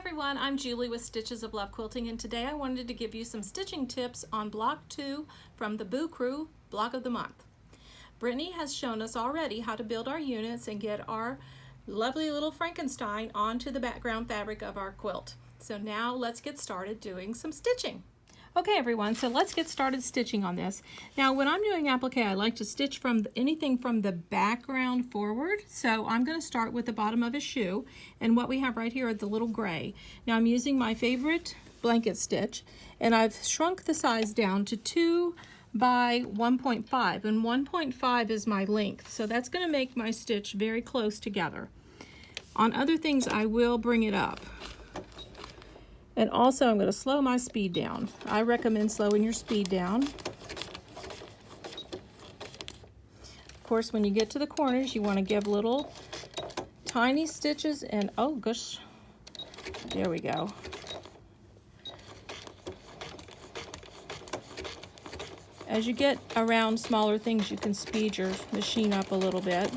everyone, I'm Julie with Stitches of Love Quilting, and today I wanted to give you some stitching tips on block 2 from the Boo Crew Block of the Month. Brittany has shown us already how to build our units and get our lovely little Frankenstein onto the background fabric of our quilt. So now let's get started doing some stitching. Okay everyone, so let's get started stitching on this. Now when I'm doing applique, I like to stitch from anything from the background forward. So I'm going to start with the bottom of a shoe, and what we have right here are the little gray. Now I'm using my favorite blanket stitch, and I've shrunk the size down to 2 by 1.5, and 1.5 is my length. So that's going to make my stitch very close together. On other things I will bring it up. And also I'm going to slow my speed down. I recommend slowing your speed down. Of course, when you get to the corners, you want to give little tiny stitches, and oh gosh, there we go. As you get around smaller things, you can speed your machine up a little bit.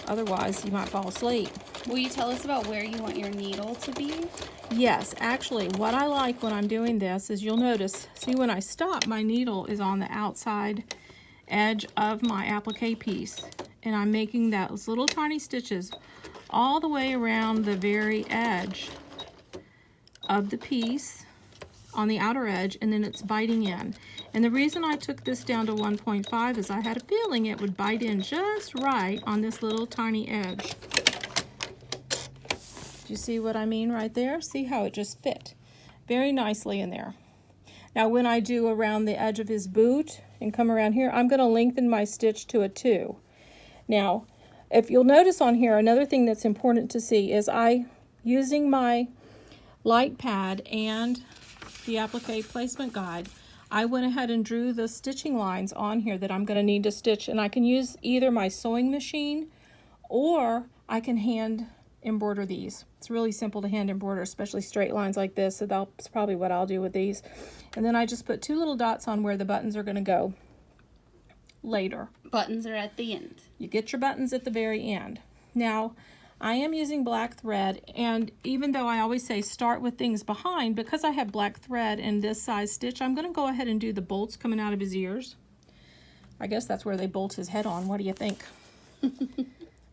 Otherwise, you might fall asleep. Will you tell us about where you want your needle to be? Yes, actually, what I like when I'm doing this is you'll notice, see when I stop, my needle is on the outside edge of my applique piece. And I'm making those little tiny stitches all the way around the very edge of the piece on the outer edge, and then it's biting in. And the reason I took this down to 1.5 is I had a feeling it would bite in just right on this little tiny edge. Do you see what I mean right there? See how it just fit very nicely in there. Now when I do around the edge of his boot and come around here, I'm going to lengthen my stitch to a 2. Now, if you'll notice on here, another thing that's important to see is using my light pad and the applique placement guide, I went ahead and drew the stitching lines on here that I'm going to need to stitch, and I can use either my sewing machine or I can hand embroider these. It's really simple to hand embroider, especially straight lines like this, so that's probably what I'll do with these. And then I just put 2 little dots on where the buttons are going to go later. Buttons are at the end. You get your buttons at the very end. Now, I am using black thread, and even though I always say start with things behind, because I have black thread in this size stitch, I'm going to go ahead and do the bolts coming out of his ears. I guess that's where they bolt his head on. What do you think?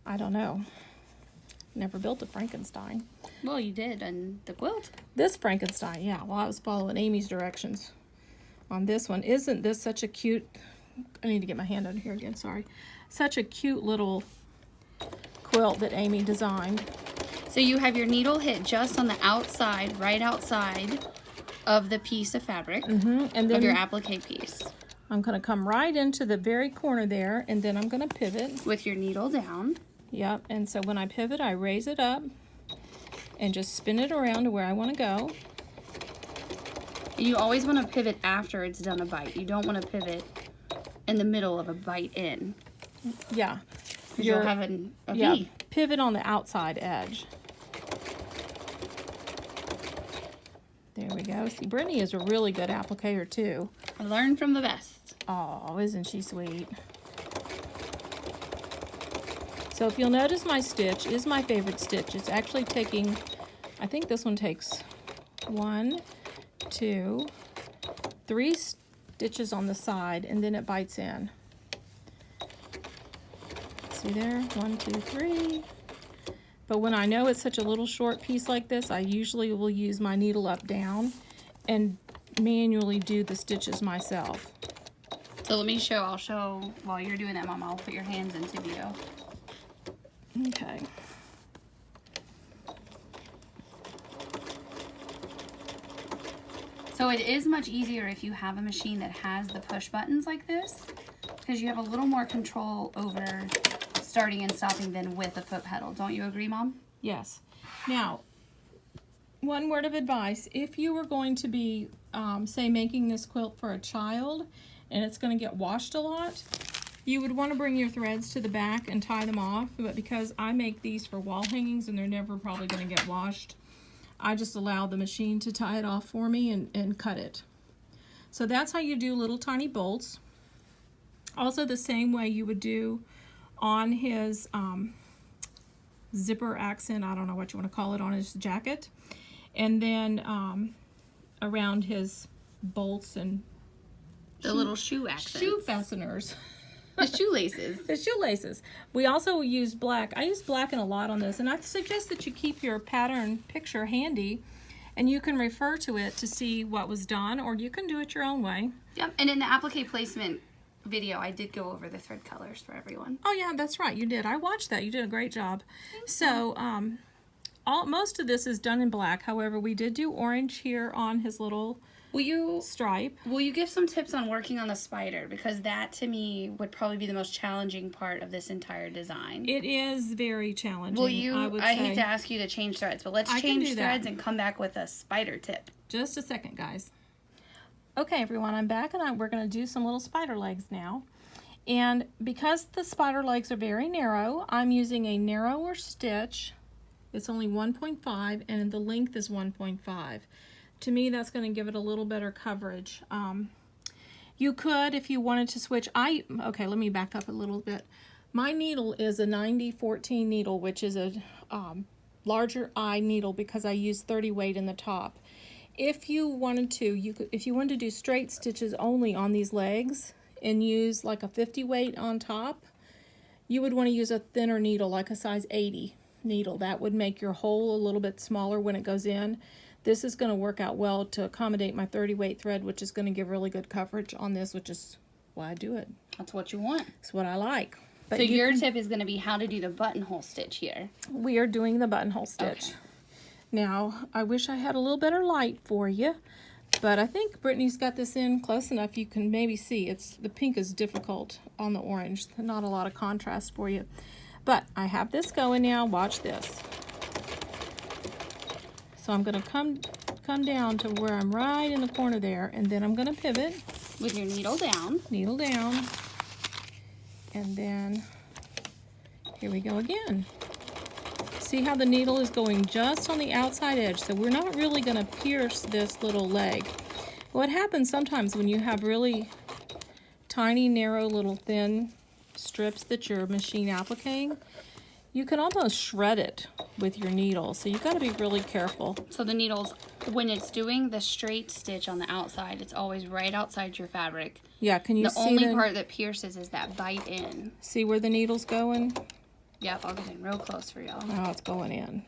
I don't know. Never built a Frankenstein. Well, you did on the quilt. This Frankenstein, yeah. Well, I was following Amy's directions on this one. Isn't this such a cute... I need to get my hand under here again, sorry. Such a cute little quilt that Amy designed. So you have your needle hit just on the outside, right outside of the piece of fabric, And then of your applique piece. I'm going to come right into the very corner there, and then I'm going to pivot. With your needle down. Yep, and so when I pivot, I raise it up and just spin it around to where I want to go. You always want to pivot after it's done a bite. You don't want to pivot in the middle of a bite in. Yeah. You'll have a V. Yeah, pivot on the outside edge. There we go. See, Brittany is a really good appliquer too. I learned from the best. Oh, isn't she sweet? So if you'll notice, my stitch is my favorite stitch. It's actually taking, I think this one takes 1, 2, 3 stitches on the side, and then it bites in. See there? 1, 2, 3. But when I know it's such a little short piece like this, I usually will use my needle up down and manually do the stitches myself. So let me show, I'll show while you're doing that, Mom. I'll put your hands into view. Okay. So it is much easier if you have a machine that has the push buttons like this, because you have a little more control over starting and stopping than with a foot pedal. Don't you agree, Mom? Yes. Now, one word of advice. If you were going to be, say, making this quilt for a child and it's going to get washed a lot, you would want to bring your threads to the back and tie them off. But because I make these for wall hangings and they're never probably going to get washed, I just allow the machine to tie it off for me and cut it. So that's how you do little tiny bolts. Also the same way you would do on his zipper accent, I don't know what you want to call it, on his jacket. And then around his bolts and The little shoe accents. shoe fasteners. The shoelaces. The shoelaces. We also use black. I use black a lot on this, and I suggest that you keep your pattern picture handy, and you can refer to it to see what was done, or you can do it your own way. Yep, and in the applique placement video, I did go over the thread colors for everyone. Oh yeah, that's right, you did. I watched that. You did a great job. So most of this is done in black. However, we did do orange here on his little stripe. Will you give some tips on working on the spider? Because that, to me, would probably be the most challenging part of this entire design. It is very challenging. Will you? I hate say. to ask you to change threads, but let's change threads and come back with a spider tip. Just a second, guys. Okay, everyone, I'm back, and we're going to do some little spider legs now. And because the spider legs are very narrow, I'm using a narrower stitch. It's only 1.5, and the length is 1.5. To me, that's going to give it a little better coverage. You could, if you wanted to switch, okay, let me back up a little bit. My needle is a 90-14 needle, which is a larger eye needle because I use 30 weight in the top. If you wanted to, if you wanted to do straight stitches only on these legs and use like a 50 weight on top, you would want to use a thinner needle, like a size 80 needle. That would make your hole a little bit smaller when it goes in. This is going to work out well to accommodate my 30 weight thread, which is going to give really good coverage on this, which is why I do it. That's what you want. It's what I like. But so your tip is going to be how to do the buttonhole stitch here. We are doing the buttonhole stitch. Okay. Now, I wish I had a little better light for you, but I think Brittany's got this in close enough you can maybe see. The pink is difficult on the orange. Not a lot of contrast for you. But I have this going now. Watch this. So I'm going to come down to where I'm right in the corner there, and then I'm going to pivot. With your needle down. Needle down. And then here we go again. See how the needle is going just on the outside edge, so we're not really going to pierce this little leg. What happens sometimes when you have really tiny, narrow, little thin strips that you're machine appliquing, you can almost shred it with your needle, so you've got to be really careful. So the needles, when it's doing the straight stitch on the outside, it's always right outside your fabric. Yeah, can you see the only part that pierces is that bite in. See where the needle's going? Yep, I'll get in real close for y'all. Oh, it's going in.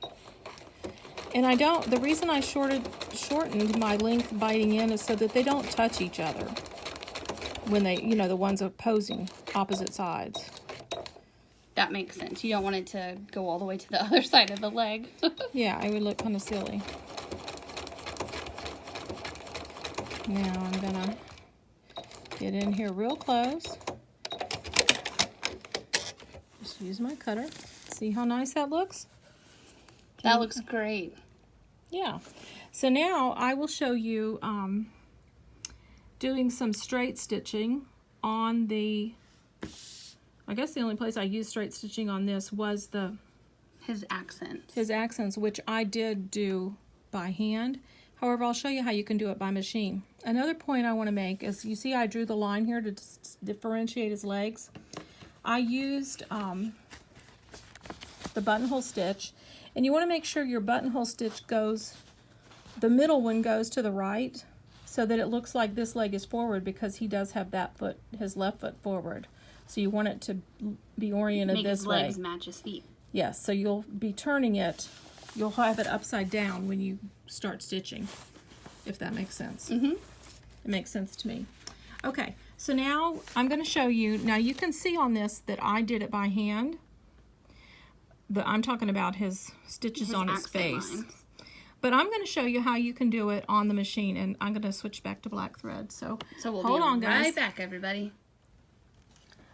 And the reason I shortened my length biting in is so that they don't touch each other when they, the ones opposing opposite sides. That makes sense. You don't want it to go all the way to the other side of the leg. Yeah, it would look kind of silly. Now I'm gonna get in here real close. Just use my cutter. See how nice that looks? That looks great. Yeah. So now I will show you doing some straight stitching on the, I guess the only place I used straight stitching on this was his accents. His accents, which I did do by hand. However, I'll show you how you can do it by machine. Another point I want to make is, you see I drew the line here to differentiate his legs. I used the buttonhole stitch, and you want to make sure your buttonhole stitch goes, the middle one goes to the right, so that it looks like this leg is forward, because he does have that foot, his left foot forward. So you want it to be oriented this way. Make his legs match his feet. Yes, so you'll be turning it, you'll have it upside down when you start stitching, if that makes sense. Mm-hmm. It makes sense to me. Okay, so now I'm going to show you, now you can see on this that I did it by hand, but I'm talking about his stitches on his face. Lines. But I'm going to show you how you can do it on the machine, and I'm going to switch back to black thread. So we'll hold on, guys. Right back, everybody.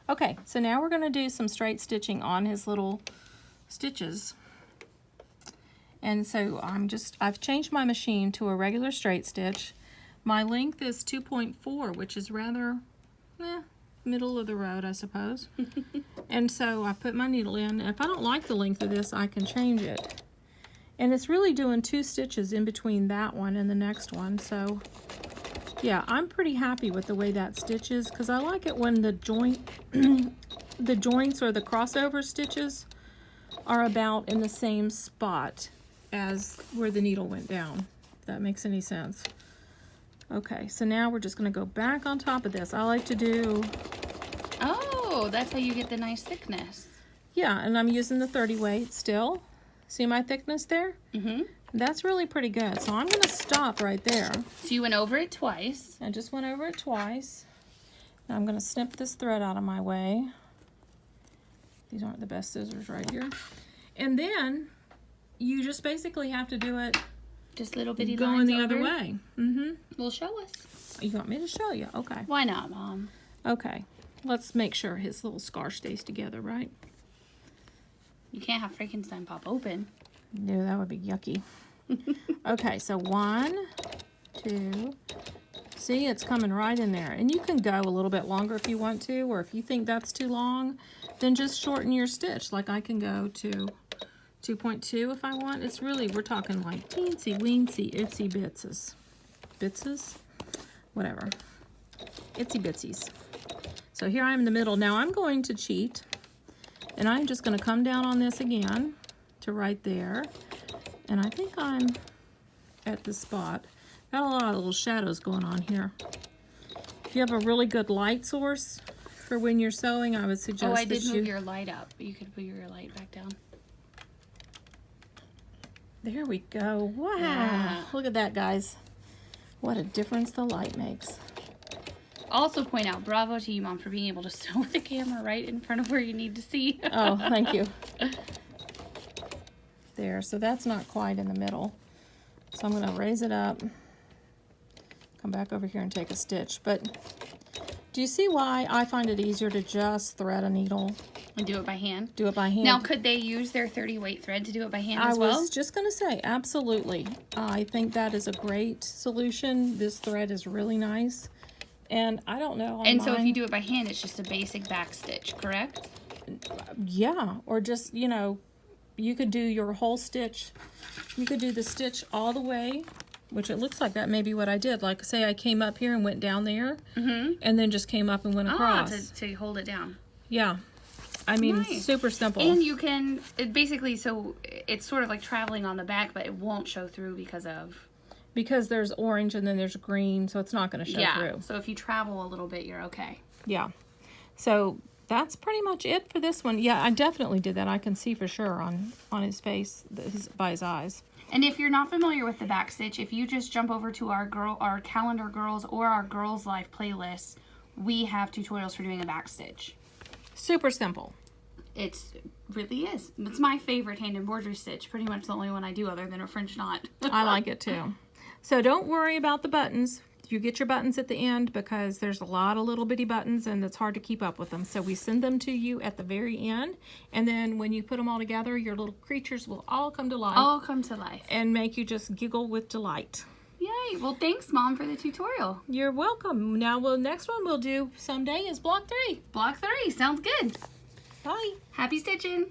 Okay, so now we're going to do some straight stitching on his little stitches. And so I've changed my machine to a regular straight stitch. My length is 2.4, which is rather middle of the road, I suppose. And so I put my needle in. If I don't like the length of this, I can change it. And it's really doing 2 stitches in between that one and the next one. So yeah, I'm pretty happy with the way that stitches, because I like it when the joints or the crossover stitches are about in the same spot as where the needle went down, if that makes any sense. Okay, so now we're just going to go back on top of this. I like to do... Oh, that's how you get the nice thickness. Yeah, and I'm using the 30 weight still. See my thickness there? Mm-hmm. That's really pretty good. So I'm going to stop right there. So you went over it twice. I just went over it twice. Now I'm going to snip this thread out of my way. These aren't the best scissors right here. And then you just basically have to do it just little bitty going lines the over. other way. Mm-hmm. Well, show us. You want me to show you? Okay. Why not, Mom? Okay. Let's make sure his little scar stays together, right? You can't have Frankenstein pop open. No, that would be yucky. Okay, so 1, 2. See, it's coming right in there. And you can go a little bit longer if you want to, or if you think that's too long, then just shorten your stitch. Like I can go to 2.2 if I want. It's really, we're talking like teensy weensy itsy bitses. Bitses? Whatever. Itsy bitsies. So here I am in the middle. Now I'm going to cheat, and I'm just going to come down on this again to right there. And I think I'm at the spot. Got a lot of little shadows going on here. If you have a really good light source for when you're sewing, I would suggest I did move your light up. You could put your light back down. There we go. Wow. Yeah. Look at that, guys. What a difference the light makes. Also point out, bravo to you, Mom, for being able to sew with the camera right in front of where you need to see. Oh, thank you. There, so that's not quite in the middle. So I'm going to raise it up, come back over here and take a stitch. But do you see why I find it easier to just thread a needle? And do it by hand? Do it by hand. Now, could they use their 30 weight thread to do it by hand as well? I was just going to say, absolutely. I think that is a great solution. This thread is really nice. And I don't know. And so if you do it by hand, it's just a basic back stitch, correct? Yeah, or just, you know, you could do your whole stitch. You could do the stitch all the way, which it looks like that may be what I did. Like, say I came up here and went down there, and then just came up and went across. To hold it down. Yeah. I mean, Nice. super simple. And you can, basically, so it's sort of like traveling on the back, but it won't show through because there's orange and then there's green, so it's not going to show through. So if you travel a little bit, you're okay. Yeah. So that's pretty much it for this one. Yeah, I definitely did that. I can see for sure on his face, by his eyes. And if you're not familiar with the back stitch, if you just jump over to our Calendar Girls or our Girls Life playlist, we have tutorials for doing a back stitch. Super simple. It really is. It's my favorite hand embroidery stitch. Pretty much the only one I do other than a French knot. I like it too. So don't worry about the buttons. You get your buttons at the end because there's a lot of little bitty buttons and it's hard to keep up with them. So we send them to you at the very end. And then when you put them all together, your little creatures will all come to life. All come to life. And make you just giggle with delight. Yay. Well, thanks, Mom, for the tutorial. You're welcome. Now, next one we'll do someday is block 3. Block 3. Sounds good. Bye. Happy stitching.